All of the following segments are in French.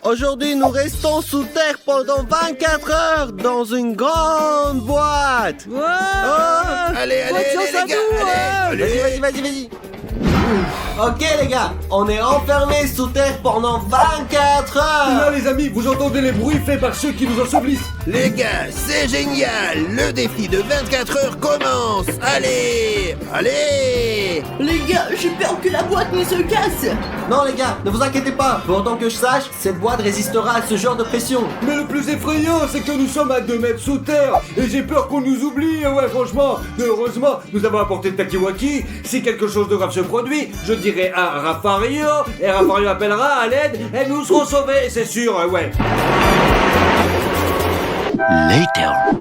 Aujourd'hui, nous restons sous terre pendant 24 heures dans une grande boîte. Ouais. Allez, les gars, allez. Vas-y. Ok les gars, on est enfermés sous terre pendant 24 heures. Là les amis, vous entendez les bruits faits par ceux qui nous ensevelissent. Les gars, c'est génial. Le défi de 24 heures commence. Allez. Les gars, j'ai peur que la boîte ne se casse. Non les gars, ne vous inquiétez pas. Pour autant que je sache, cette boîte résistera à ce genre de pression. Mais le plus effrayant, c'est que nous sommes à 2 mètres sous terre. Et j'ai peur qu'on nous oublie, ouais franchement. Mais heureusement, nous avons apporté le Takiwaki. Si quelque chose de grave se produit, je dirai à Rafario. Et Rafario appellera à l'aide. Et nous serons sauvés, c'est sûr, ouais.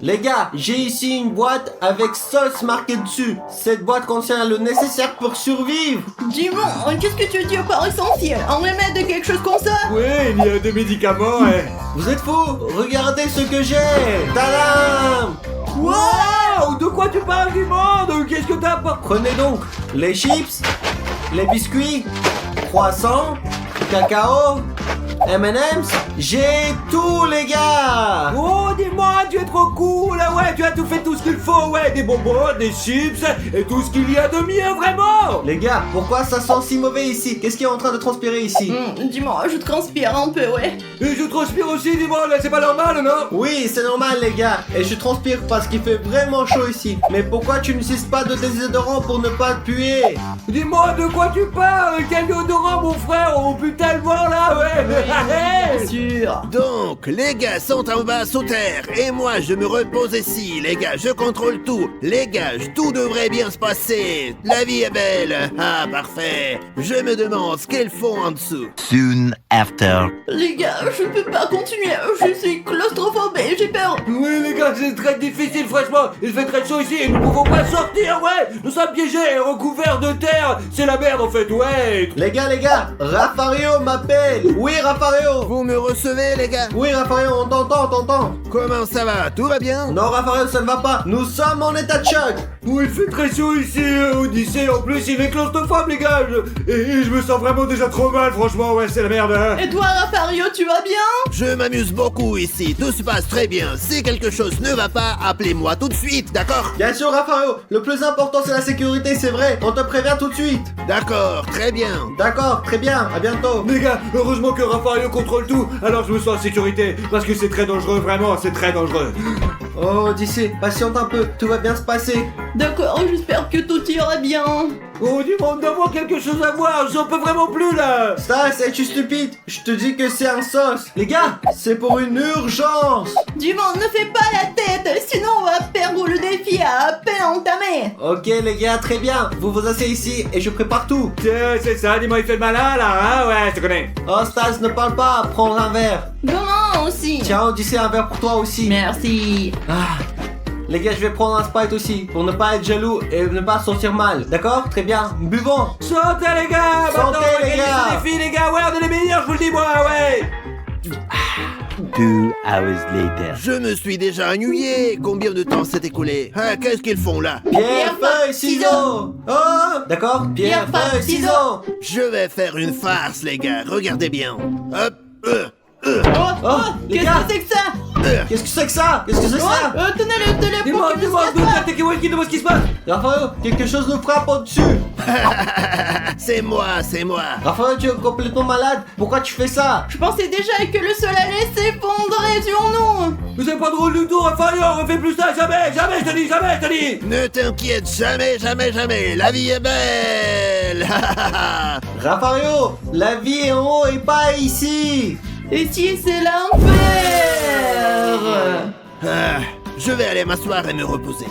Les gars, j'ai ici une boîte avec sauce marquée dessus. Cette boîte contient le nécessaire pour survivre. Dis-moi, qu'est-ce que tu dis par essentiel? Un remède de quelque chose comme ça? Ouais, il y a des médicaments, ouais. Vous êtes fous? Regardez ce que j'ai. Tadam! Wow! De quoi tu parles du monde? Qu'est-ce que t'as pas... Prenez donc les chips, les biscuits, croissants, cacao, M&M's. J'ai tout les gars. Oh, dis-moi, tu es trop cool, ouais, tu as tout fait, tout ce qu'il faut, ouais, des bonbons, des chips, et tout ce qu'il y a de mieux, vraiment. Les gars, pourquoi ça sent si mauvais ici? Qu'est-ce qui est en train de transpirer ici? Dis-moi, je transpire un peu, ouais. Et je transpire aussi, dis-moi, là, c'est pas normal, non? Oui, c'est normal les gars. Et je transpire parce qu'il fait vraiment chaud ici. Mais pourquoi tu n'utilises pas de désodorant pour ne pas te puer? Dis-moi, de quoi tu parles? Quel déodorant, mon frère? Oh, putain, le vent, là, ouais. Bien sûr. Donc, les gars sont en bas sous terre. Et moi, je me repose ici. Les gars, je contrôle tout. Les gars, tout devrait bien se passer. La vie est belle. Ah, parfait. Je me demande ce qu'ils font en dessous. Soon after. Les gars, je ne peux pas continuer. Je suis claustrophobe et j'ai peur. Oui, les gars, c'est très difficile, franchement. Il fait très chaud ici et nous ne pouvons pas sortir, ouais. Nous sommes piégés et recouverts de terre. C'est la merde, en fait, ouais. Les gars, Rafario m'appelle. Oui, Rafario. Vous me recevez, les gars? Oui, Rafario, on t'entend. Comment ça va? Tout va bien? Non, Rafario, ça ne va pas. Nous sommes en état de choc. Oui, il fait très chaud ici, Odyssée. En plus, il est claustrophobe, les gars. Et je me sens vraiment déjà trop mal, franchement, ouais, c'est la merde, hein. Et toi, Rafario, tu vas bien? Je m'amuse beaucoup ici. Tout se passe très bien. Si quelque chose ne va pas, appelez-moi tout de suite, d'accord? Bien sûr, Rafario. Le plus important, c'est la sécurité, c'est vrai. On te prévient tout de suite. D'accord, très bien. D'accord, très bien. À bientôt. Les gars, heureusement que Rafario contrôle tout, alors je me sens en sécurité, parce que c'est très dangereux, vraiment, c'est très dangereux. Oh, Odyssée, patiente un peu. Tout va bien se passer. D'accord, j'espère que tout ira bien. Oh, dis-moi, on doit avoir quelque chose à voir, j'en peux vraiment plus, là. Ça, c'est-tu stupide? Je te dis que c'est un sauce. Les gars, c'est pour une urgence. Dis-moi, ne fais pas la tête, sinon on va perdre le défi à peine entamé. Ok, les gars, très bien. Vous vous asseyez ici et je prépare tout. Tiens, c'est ça, dis-moi, il fait le malin, là, hein, ouais, je te connais. Oh, Stas, ne parle pas. Prends un verre. Demain aussi. Tiens, Odyssée, un verre pour toi aussi. Merci. Ah. Les gars, je vais prendre un Sprite aussi, pour ne pas être jaloux et ne pas se sentir mal. D'accord? Très bien. Buvons. Santé, les gars. Santé, maintenant, les regardez gars. ce défi, les gars, ouais, on est les meilleurs, je vous le dis, moi, ouais. 2 hours later. Je me suis déjà ennuyé. Combien de temps s'est écoulé? Ah, qu'est-ce qu'ils font là? Pierre, feuille, ciseaux. Oh, d'accord? Pierre, feuille, ciseaux. Je vais faire une farce, les gars. Regardez bien. Hop. Oh, les qu'est-ce gars. que c'est que ça? Qu'est-ce que c'est que ça? Qu'est-ce que c'est que ça? Tenez-le Dis-moi, pour qu'il ne dis-moi, se casse pas. dis-moi ce qui se passe. Raphaël, quelque chose nous frappe au-dessus. C'est moi. Raphaël, tu es complètement malade. Pourquoi tu fais ça? Je pensais déjà que le sol allait s'effondrer sur nous. Mais c'est pas drôle du tout, Raphaël, on refait plus ça, jamais, je te dis. Ne t'inquiète jamais. La vie est belle. Raphaël, la vie est en haut et pas ici. Et si c'est l'enfer? Ah, je vais aller m'asseoir et me reposer.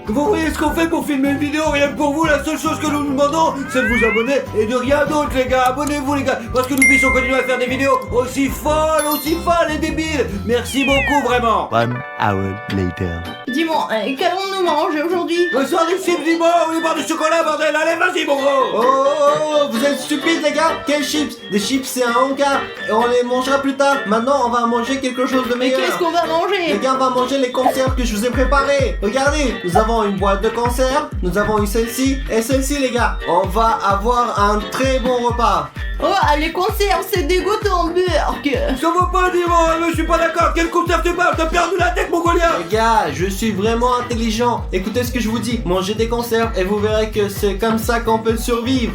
Vous voyez ce qu'on fait pour filmer une vidéo, rien que pour vous, la seule chose que nous demandons, c'est de vous abonner et de rien d'autre, les gars. Abonnez-vous, les gars, parce que nous puissions continuer à faire des vidéos aussi folles et débiles. Merci beaucoup, vraiment. 1 hour later. Dis-moi, qu'allons-nous manger aujourd'hui? Le soir des chips, dis-moi, ou les barres de chocolat, bordel. Allez, vas-y, mon gros. Oh, vous êtes stupides les gars. Quels chips? Des chips c'est un encas et on les mangera plus tard. Maintenant on va manger quelque chose de Mais meilleur. qu'est-ce qu'on va Les manger? gars, on va manger les conserves que je vous ai préparées. Regardez, nous avons une boîte de conserves, nous avons une celle-ci et celle-ci les gars. On va avoir un très bon repas. Oh, les conserves, c'est dégoûtant, Burk. Ça va pas, dis-moi, mais je suis pas d'accord. Quelle conserve tu parles? T'as perdu la tête, mongolien. Les gars, je suis vraiment intelligent. Écoutez ce que je vous dis. Mangez des conserves et vous verrez que c'est comme ça qu'on peut survivre.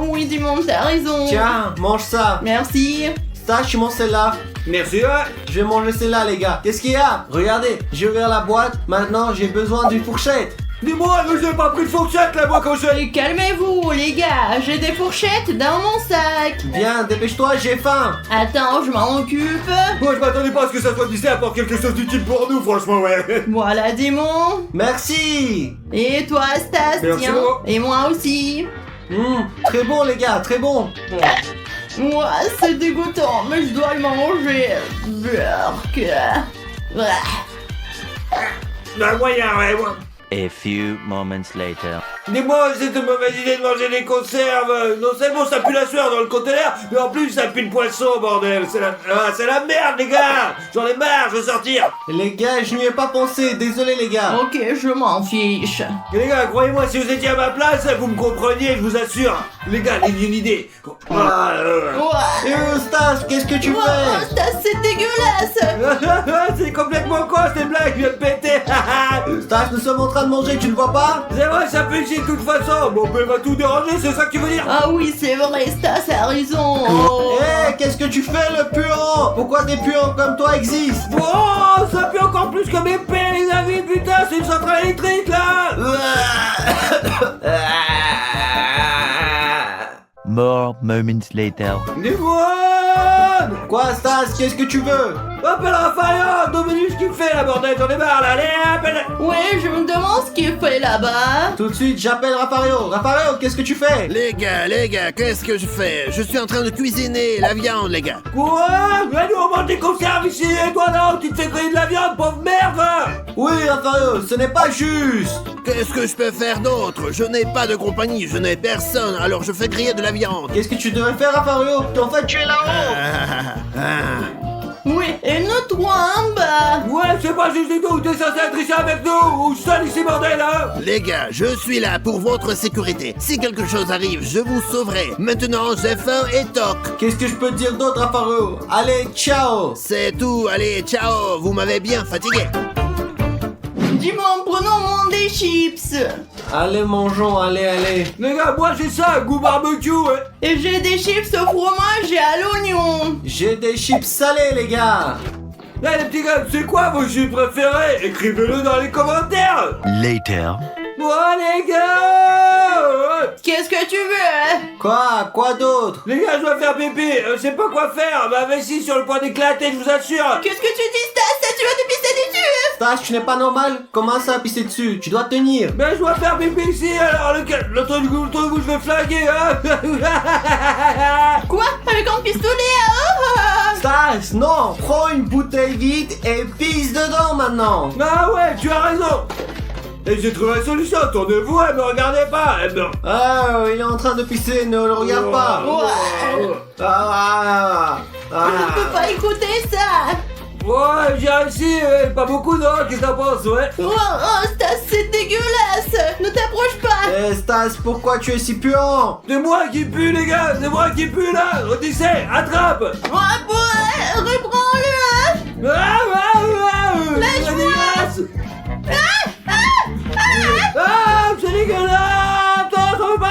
Oui, dis-moi, t'as raison. Tiens, mange ça. Merci. Stache, mange celle-là. Merci, ouais. Je vais manger celle-là les gars. Qu'est-ce qu'il y a? Regardez, j'ai ouvert la boîte. Maintenant j'ai besoin d'une fourchette. Dis-moi, mais j'ai pas pris de fourchette, là, moi, quand je... Et calmez-vous, les gars. J'ai des fourchettes dans mon sac. Viens, dépêche-toi, j'ai faim. Attends, je m'en occupe. Moi, je m'attendais pas à ce que ça soit d'ici à part quelque chose d'utile pour nous, franchement, ouais. Voilà, démon. Merci. Et toi, Stas, Merci, tiens. maman. Et moi aussi. Très bon les gars, très bon. Moi, c'est dégoûtant, mais je dois le manger. Burk. Non, moyen, ouais, moi. A few moments later. Dis-moi, c'est une mauvaise idée de manger des conserves. Non seulement ça pue la sueur dans le conteneur, mais en plus ça pue le poisson, bordel. C'est la merde, les gars. J'en ai marre, je veux sortir. Les gars, je n'y ai pas pensé, désolé les gars. Ok, je m'en fiche. Et les gars, croyez-moi, si vous étiez à ma place, vous me compreniez, je vous assure. Les gars, j'ai une idée. Ouais. Stas, qu'est-ce que tu Oh, fais? Stas, c'est dégueulasse. C'est complètement con, cette blague vient de péter. Stas, nous sommes en train de manger, tu ne vois pas? C'est vrai, ça pue ici de toute façon. Mon père va tout déranger, c'est ça que tu veux dire? Ah oui, c'est vrai, Stas a raison. Hé, qu'est-ce que tu fais le puant? Pourquoi des puants comme toi existent? Oh, ça pue encore plus que mes pères, les amis, putain, c'est une centrale électrique, là. More moments later. Dis-moi. Quoi Stas, qu'est-ce que tu veux? Appelle Raphaël, Dominus, ce qu'il fait, la bordel, j'en ai marre, là, allez, appelle. Ouais, je me demande ce qu'il fait là-bas. Tout de suite, j'appelle Rafario. Rafario, qu'est-ce que tu fais? Les gars, qu'est-ce que je fais? Je suis en train de cuisiner la viande, les gars. Quoi? Mais nous, on mange des conserves ici, et toi, là, tu te fais griller de la viande, pauvre merde. Oui, Rafario, ce n'est pas juste. Qu'est-ce que je peux faire d'autre? Je n'ai pas de compagnie, je n'ai personne, alors je fais griller de la viande. Qu'est-ce que tu devrais faire, Rafario? En fait, tu es là-haut. Oui, et nous trois en bas. Ouais, c'est pas juste du tout, t'es censé être ici avec nous, ou seul ici, bordel, hein. Les gars, je suis là pour votre sécurité. Si quelque chose arrive, je vous sauverai. Maintenant, j'ai faim et toc. Qu'est-ce que je peux te dire d'autre, Rafario? Allez, ciao. C'est tout, allez, ciao, vous m'avez bien fatigué. Dis-moi, prenons des chips. Allez, mangeons, allez. Les gars, moi j'ai ça, goût barbecue, ouais. Et j'ai des chips au fromage et à l'oignon. J'ai des chips salés, les gars. Là, les petits gars, c'est quoi vos chips préférés? Écrivez-le dans les commentaires. Later. Ouais, les gars. Qu'est-ce que tu veux? Quoi d'autre? Les gars, je dois faire pipi, je sais pas quoi faire, ma vessie sur le point d'éclater, je vous assure. Qu'est-ce que tu dis, Stas? Tu vas te pisser dessus? Stas, tu n'es pas normal? Comment ça, pisser dessus? Tu dois tenir. Mais je dois faire pipi ici, alors le truc où je vais flinguer, hein. Quoi? Avec un pistolet? Oh. Stas, non. Prends une bouteille vide et pisse dedans maintenant. Ah ouais, tu as raison. Et j'ai trouvé la solution, tournez-vous, me regardez pas. Ah, il est en train de pisser, ne le regarde pas. Ouais. Je peux pas écouter ça. Ouais, j'ai réussi, pas beaucoup, non? Qu'est-ce que t'en penses, ouais? Oh, Stas, c'est dégueulasse. Ne t'approche pas. Eh, Stas, pourquoi tu es si puant? C'est moi qui pue, les gars, c'est moi qui pue, là. Odyssée, attrape. Ouais, reprends-le. Lâche-moi. Ah, c'est dégueulasse. T'en pas.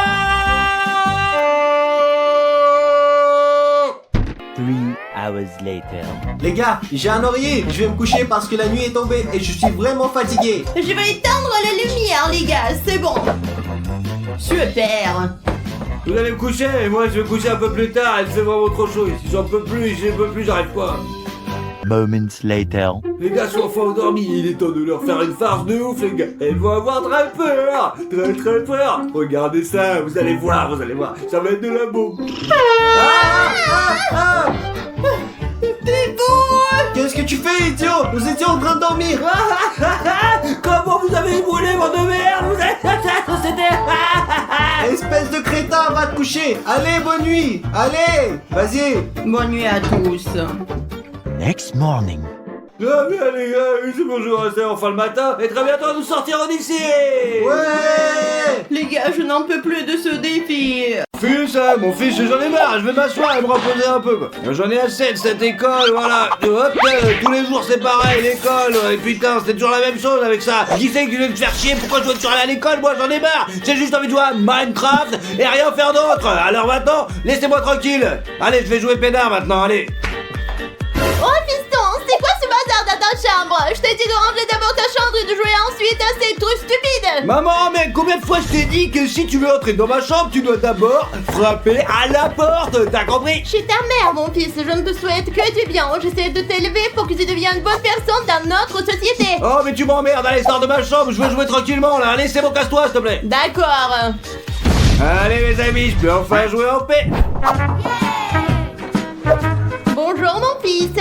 3 hours later. Les gars, j'ai un oreiller. Je vais me coucher parce que la nuit est tombée et je suis vraiment fatigué. Je vais éteindre la lumière, les gars. C'est bon. Super. Vous allez me coucher, et moi je vais me coucher un peu plus tard, il fait vraiment trop chaud ici, j'en peux plus, j'arrive pas. Moments later. Les gars sont enfin endormis, il est temps de leur faire une farce de ouf, les gars. Ils vont avoir très peur, très peur. Regardez ça, vous allez voir, ça va être de la bombe. T'es bon. Qu'est-ce que tu fais, idiot? Nous étions en train de dormir. vous avez brûlé mon de merde, vous êtes c'était... Espèce de crétin, va te coucher. Allez, bonne nuit. Allez, vas-y. Bonne nuit à tous. Next morning. Ah bien les gars, c'est bon, je vais rester enfin le matin, et très bientôt nous sortirons d'ici. Ouais. Les gars, je n'en peux plus de ce défi. Fils, mon fils, j'en ai marre, je vais m'asseoir et me reposer un peu, quoi. J'en ai assez de cette école, voilà. Hop, tous les jours c'est pareil, l'école, et putain, c'est toujours la même chose avec ça. Qui c'est qui veut me faire chier? Pourquoi je dois toujours aller à l'école? Moi, j'en ai marre. J'ai juste envie de jouer à Minecraft et rien faire d'autre. Alors maintenant, laissez-moi tranquille. Allez, je vais jouer peinard maintenant, allez. Oh fiston, c'est quoi ce bazar dans ta chambre? Je t'ai dit de ranger d'abord ta chambre et de jouer ensuite à ces trucs stupides. Maman, mais combien de fois je t'ai dit que si tu veux entrer dans ma chambre, tu dois d'abord frapper à la porte, t'as compris? Je suis ta mère, mon fils, je ne te souhaite que du bien. J'essaie de t'élever pour que tu deviennes une bonne personne dans notre société. Oh, mais tu m'emmerdes, allez, sors de ma chambre, je veux jouer tranquillement là, allez, c'est bon, casse-toi, s'il te plaît. D'accord. Allez, mes amis, je peux enfin jouer en paix. Bonjour, mon fils.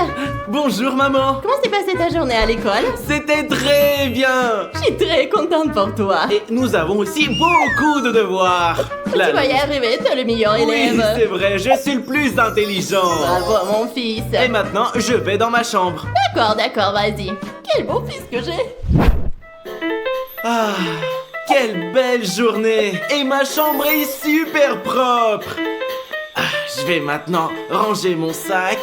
Bonjour maman. Comment s'est passée ta journée à l'école? C'était très bien. Je suis très contente pour toi. Et nous avons aussi beaucoup de devoirs. Tu vas y arriver, t'es le meilleur Oui, élève. c'est vrai, je suis le plus intelligent. Bravo, mon fils. Et maintenant, je vais dans ma chambre. D'accord, vas-y. Quel beau fils que j'ai. Ah, quelle belle journée. Et ma chambre est super propre. Ah, je vais maintenant ranger mon sac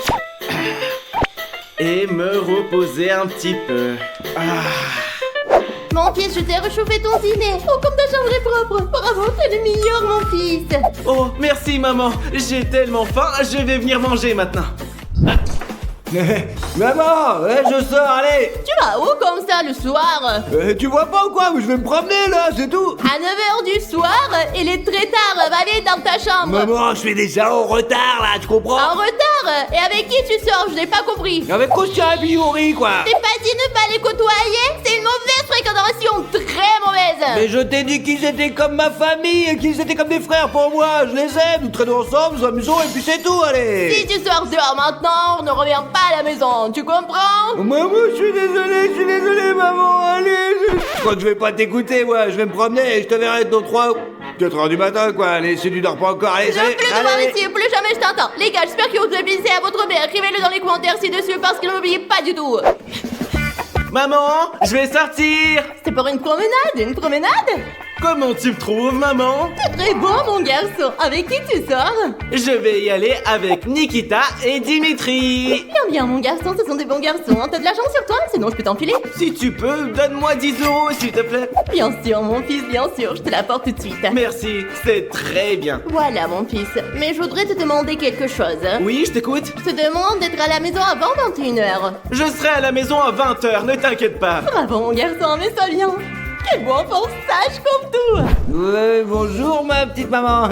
et me reposer un petit peu. Ah. Mon fils, je t'ai réchauffé ton dîner. Oh, comme ta chambre est propre. Bravo, t'es le meilleur, mon fils. Oh, merci maman. J'ai tellement faim, je vais venir manger maintenant. Maman, je sors, allez. Tu vas où comme ça le soir? Tu vois pas ou quoi? Je vais me promener là, c'est tout. À 9h du soir, il est très tard. Va vite dans ta chambre. Maman, je suis déjà en retard là, tu comprends? En retard? Et avec qui tu sors? Je n'ai pas compris. Avec Kostya et Biori, quoi. T'es pas dit ne pas les côtoyer? C'est une mauvaise fréquentation, très mauvaise. Mais je t'ai dit qu'ils étaient comme ma famille et qu'ils étaient comme des frères pour moi. Je les aime, nous traînons ensemble, nous amusons et puis c'est tout, allez. Si tu sors dehors maintenant, on ne revient pas à la maison, tu comprends? Maman, je suis désolé, maman, allez. Je crois que je vais pas t'écouter, moi. Je vais me promener et je te verrai dans 3 ou 4 heures du matin, quoi. Allez, si tu dors pas encore, allez, Je veux allez, plus te voir ici, plus jamais je t'entends. Les gars, j'espère que vous avez plaisir à votre mère. Écrivez-le dans les commentaires ci-dessus parce qu'il n'oublie pas du tout. Maman, je vais sortir. C'est pour une promenade? Une promenade? Comment tu me trouves, maman? C'est très beau, mon garçon. Avec qui tu sors? Je vais y aller avec Nikita et Dimitri. Bien, mon garçon, ce sont des bons garçons. T'as de l'argent sur toi? Sinon, je peux t'enfiler. Si tu peux, donne-moi 10 €, s'il te plaît. Bien sûr, mon fils, bien sûr. Je te l'apporte tout de suite. Merci, c'est très bien. Voilà, mon fils. Mais je voudrais te demander quelque chose. Oui, je t'écoute. Je te demande d'être à la maison avant 21h. Je serai à la maison à 20 h, ne t'inquiète pas. Bravo, mon garçon, mais ça vient. Quel bon enfant sage comme tout. Ouais, bonjour, ma petite maman.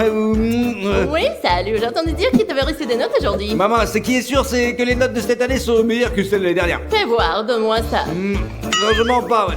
Oui, salut. J'ai entendu dire qu'il t'avait reçu des notes aujourd'hui. Maman, ce qui est sûr, c'est que les notes de cette année sont meilleures que celles de l'année dernière. Fais voir, donne-moi ça. Non, je mens pas, ouais.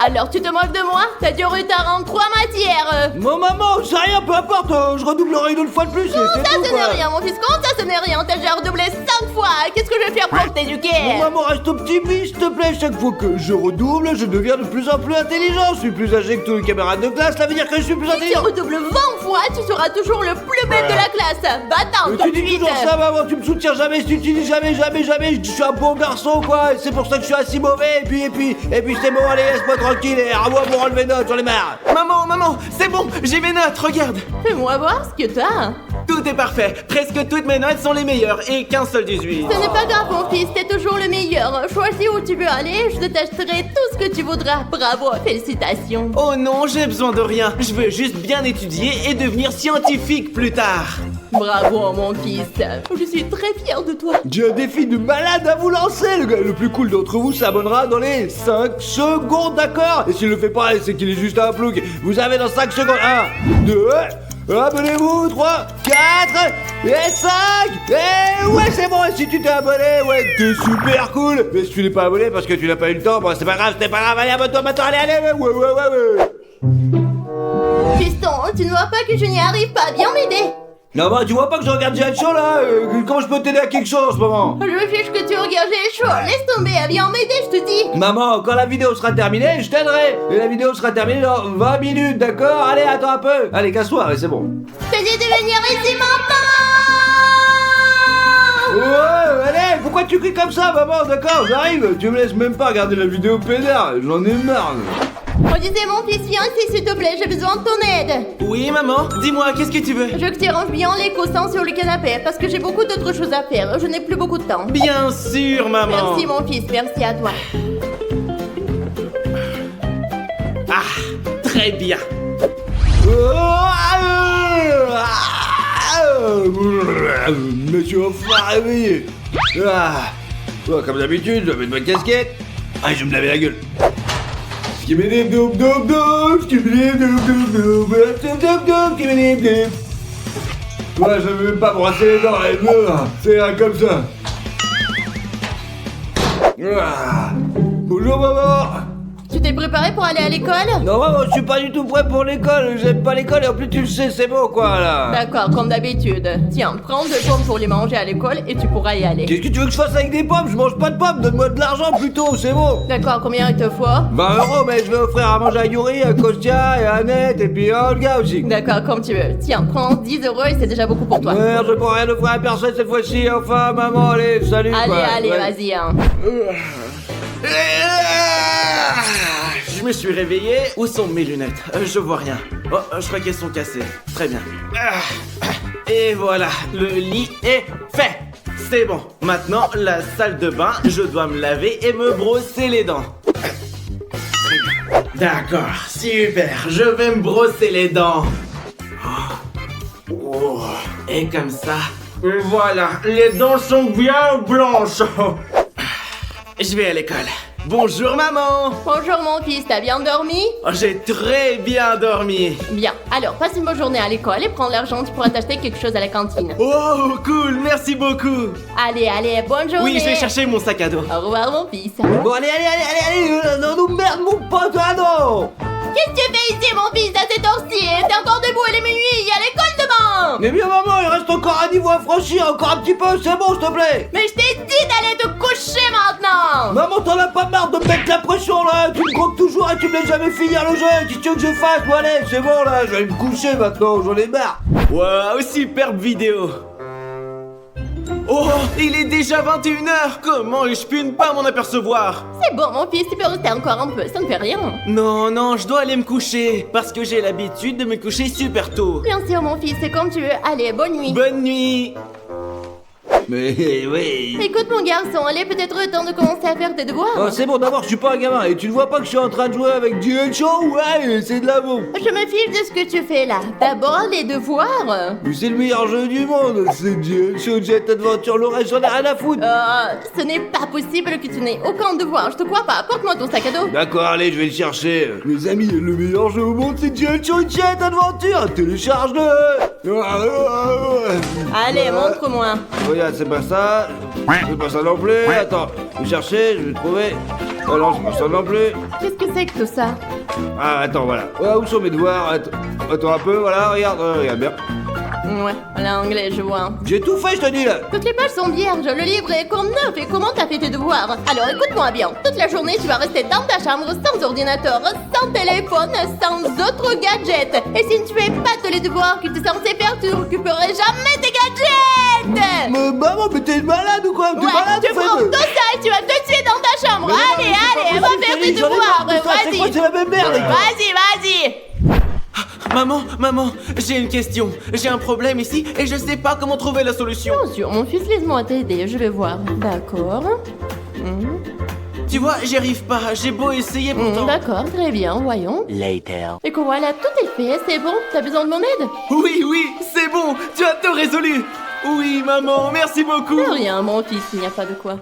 Alors, tu te moques de moi? T'as du retard en 3 matières. Mon maman, c'est rien, peu importe, je redoublerai une autre fois de plus. Ça, ce n'est rien, mon fils. Comment ça, ce n'est rien? T'as déjà redoublé 5 fois. Qu'est-ce que je vais faire pour t'éduquer? Mon maman, reste optimiste, s'il te plaît. Chaque fois que je redouble, je deviens de plus en plus intelligent. Je suis plus âgé que tous les camarades de classe, ça veut dire que je suis plus Si tu intelligent. redoubles 20 fois, tu seras toujours le plus bête de la classe. Va-t'en, tout Tu de dis suite. toujours ça, maman, tu me soutiens jamais, tu dis jamais, je suis un bon garçon, quoi, et c'est pour ça que je suis assez mauvais, et puis c'est bon, allez, laisse-moi tranquille, et à moi pour enlever notes, j'en ai marre. Maman, c'est bon, j'ai mes notes, regarde. Fais-moi voir ce que t'as. Tout est parfait, presque toutes mes notes sont les meilleures, et qu'un seul 18. Ce n'est pas grave, mon fils, t'es toujours le meilleur. Choisis où tu veux aller, je te t'achèterai tout ce que tu voudras. Bravo, félicitations. Oh non, j'ai besoin de rien, je veux juste bien étudier et devenir scientifique plus tard. Bravo, mon fils. Je suis très fière de toi. J'ai un défi de malade à vous lancer, le gars le plus cool d'entre vous s'abonnera dans les 5 secondes, d'accord? Et s'il le fait pas, c'est qu'il est juste un plouc. Vous avez dans 5 secondes 1, 2... Abonnez-vous, 3, 4 et 5. Et ouais, c'est bon, si tu t'es abonné, ouais, t'es super cool. Mais si tu n'es pas abonné parce que tu n'as pas eu le temps, bon, c'est pas grave, allez, abonne-toi maintenant, allez, ouais. Fiston, tu ne vois pas que je n'y arrive pas. Viens m'aider. Non bah tu vois pas que je regarde G.I. Joe là comment je peux t'aider à quelque chose en ce moment? Je me fiche que tu regardes les shows. Laisse tomber, viens m'aider, je te dis. Maman, quand la vidéo sera terminée, je t'aiderai. Et la vidéo sera terminée dans 20 minutes, d'accord? Allez, attends un peu. Allez, casse-toi, c'est bon. Je te dis de venir ici maintenant. Ouais, allez, pourquoi tu cries comme ça, maman? D'accord, j'arrive. Tu me laisses même pas regarder la vidéo pédard. J'en ai marre. On disait mon fils, viens ici s'il te plaît, j'ai besoin de ton aide. Oui, maman, dis-moi, qu'est-ce que tu veux? Je veux que tu ranges bien les coussins sur le canapé parce que j'ai beaucoup d'autres choses à faire. Je n'ai plus beaucoup de temps. Bien sûr, maman. Merci mon fils, merci à toi. Ah, très bien. Je me suis enfin réveillé. Comme d'habitude, je vais mettre ma casquette. Ah, je vais me laver la gueule. Ouais, je veux même pas brasser les dents, c'est comme ça. Bonjour maman. Tu t'es préparé pour aller à l'école? Non maman, je suis pas du tout prêt pour l'école, j'aime pas l'école et en plus tu le sais, c'est bon quoi là. D'accord, comme d'habitude. Tiens, prends 2 pommes pour les manger à l'école et tu pourras y aller. Qu'est-ce que tu veux que je fasse avec des pommes? Je mange pas de pommes, donne-moi de l'argent plutôt, c'est bon. D'accord, combien il te faut? 20 €, mais je vais offrir à manger à Yuri, à Kostya et à Annette et puis à Olga aussi. D'accord, comme tu veux. Tiens, prends 10 € et c'est déjà beaucoup pour toi. Merde, je prends rien offrir à personne cette fois-ci, enfin maman, allez, salut Allez, quoi. allez, Ouais. vas-y, hein. Je me suis réveillé. Où sont mes lunettes? Je vois rien. Oh, je crois qu'elles sont cassées. Très bien. Et voilà, le lit est fait. C'est bon. Maintenant, la salle de bain, je dois me laver et me brosser les dents. D'accord, super. Je vais me brosser les dents. Oh. Et comme ça. Et voilà, les dents sont bien blanches. Je vais à l'école. Bonjour maman. Bonjour mon fils, t'as bien dormi? Oh, j'ai très bien dormi. Bien, alors passe une bonne journée à l'école et prends l'argent, tu pourras t'acheter quelque chose à la cantine. Oh, cool, merci beaucoup. Allez, allez, bonne journée. Oui, je vais chercher mon sac à dos. Au revoir mon fils. Bon allez, non nous merde mon pote, ah non. Qu'est-ce que tu fais ici mon fils à cette heure-ci? T'es encore debout, il est minuit, il y a l'école demain. Mais bien maman, il reste encore un niveau à franchir, encore un petit peu, c'est bon s'il te plaît. Mais je t'ai dit d'aller te coucher maintenant. Maman, t'en as pas marre de mettre la pression là. Tu me comptes toujours et tu me laisses jamais finir le jeu. Qu'est-ce que tu veux que je fasse? Bon allez, c'est bon là, je vais me coucher maintenant, j'en ai marre. Waouh, superbe vidéo. Oh, il est déjà 21h. Comment ai-je pu ne pas m'en apercevoir? C'est bon mon fils, tu peux rester encore un peu, ça ne fait rien. Non, non, je dois aller me coucher. Parce que j'ai l'habitude de me coucher super tôt. Bien sûr mon fils, c'est comme tu veux. Allez, bonne nuit. Bonne nuit. Mais oui. Écoute mon garçon, il est peut-être temps de commencer à faire tes devoirs. Oh, c'est bon, d'abord je suis pas un gamin et tu ne vois pas que je suis en train de jouer avec G.I. Joe? Ouais, c'est de l'amour. Je me fiche de ce que tu fais là. D'abord les devoirs. Mais c'est le meilleur jeu du monde, c'est G.I. Joe Jet Adventure, le reste j'en ai rien à foutre. Ce n'est pas possible que tu n'aies aucun devoir, je te crois pas. Apporte-moi ton sac à dos. D'accord, allez, je vais le chercher. Les amis, le meilleur jeu au monde, c'est G.I. Joe Jet Adventure. Télécharge-le. Allez, montre-moi. Regarde, c'est pas ça. C'est pas ça non plus. Attends, je vais chercher, je vais trouver. Oh non, c'est pas ça non plus. Qu'est-ce que c'est que tout ça? Ah, attends, voilà. Où sont mes devoirs? Attends un peu, voilà, regarde, regarde bien. Ouais, l'anglais, je vois. J'ai tout fait, je te dis là. Toutes les pages sont vierges, le livre est comme neuf. Et comment t'as fait tes devoirs? Alors écoute-moi bien. Toute la journée, tu vas rester dans ta chambre sans ordinateur, sans téléphone, sans autres gadgets. Et si tu fais pas tous les devoirs que tu es censé faire, tu récupéreras jamais tes gadgets. Mais maman, mais t'es malade ou quoi? T'es Ouais, malade, tu prends tout ça et tu vas te tuer dans ta chambre. Allez, allez, va faire tes devoirs. Vas-y. C'est la même merde. Vas-y. Maman, j'ai une question. J'ai un problème ici et je sais pas comment trouver la solution. Bien sûr, mon fils, laisse-moi t'aider, je vais voir. D'accord. Tu vois, j'y arrive pas. J'ai beau essayer pourtant. D'accord, très bien, voyons. Later. Et que voilà, tout est fait, c'est bon. T'as besoin de mon aide? Oui, c'est bon. Tu as tout résolu. Oui, maman, merci beaucoup. De rien, mon fils, il n'y a pas de quoi.